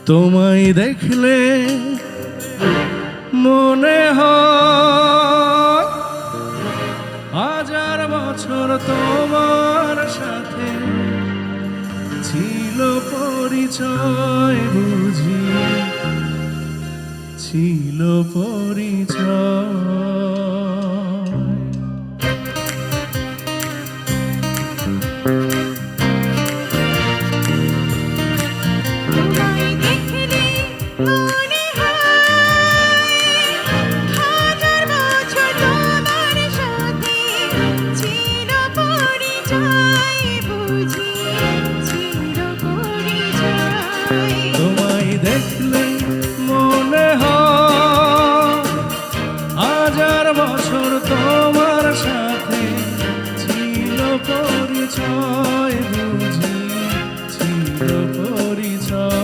তোমায় দেখলে মনে হয় হাজার বছর তোমার সাথে ছিল পরিচয়, বুঝি ছিল পরিচয়। তোমায় দেখলে মনে হয় হাজার বছর তোমার সাথে ছিল পরিচয়, বুঝি ছিল পরিচয়।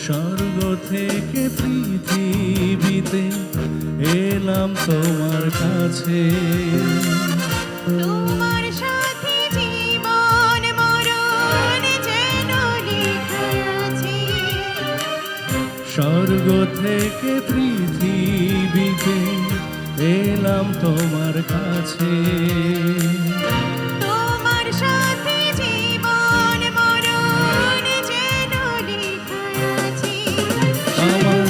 স্বর্গ থেকে পৃথিবীতে এলাম তোমার কাছে, তোমার সাথে জীবন মরণ যেন লেখা আছে। স্বর্গ থেকে পৃথিবীতে এলাম তোমার কাছে, তোমার সাথে জীবন মরণ যেন লেখা আছে। আমার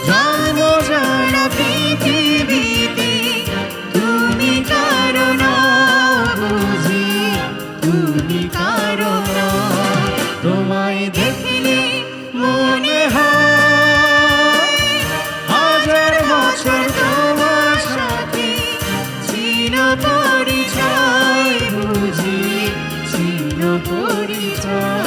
জন্ম জানা পৃথিবীতে তুমি কারণ, বুঝি তুমি কারণ। তোমায় দেখলে মনে হয় হাজার বছর তোমার সাথে ছিল পরিচয়, বুঝি ছিল পরিচয়।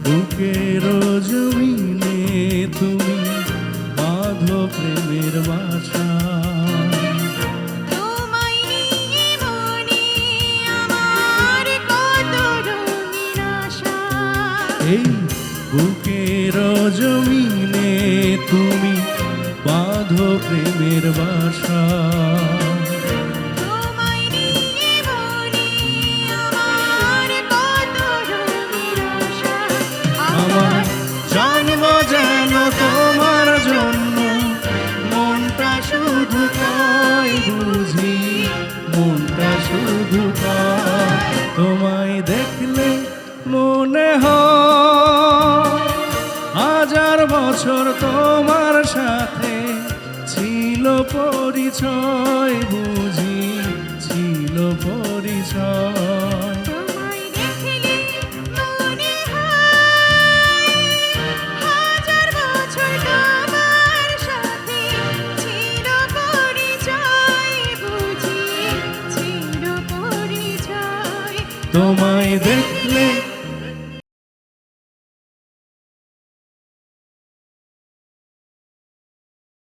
বুকের জমিনে তুমি বাঁধো প্রেমের বাসা, তোমায় নিয়ে মনে আমার কত রঙিন আশা। এই বুকের জমিনে তুমি বাঁধো প্রেমের বাসা, তোমায় নিয়ে মনে আমার কত রঙিন আশা। আমার জন্ম যেন তোমার জন্য, মনটা শুধু কয়, বুঝি মনটা শুধু কয়। তোমায় দেখলে মনে হয় হাজার বছর তোমার সাথে ছিল পরিচয়, বুঝি ছিল পরিচয়। তোমায় দেখলে মনে হয় হাজার বছর তোমার সাথে ছিল পরিচয়, বুঝি ছিল পরিচয়। তোমায় দেখলে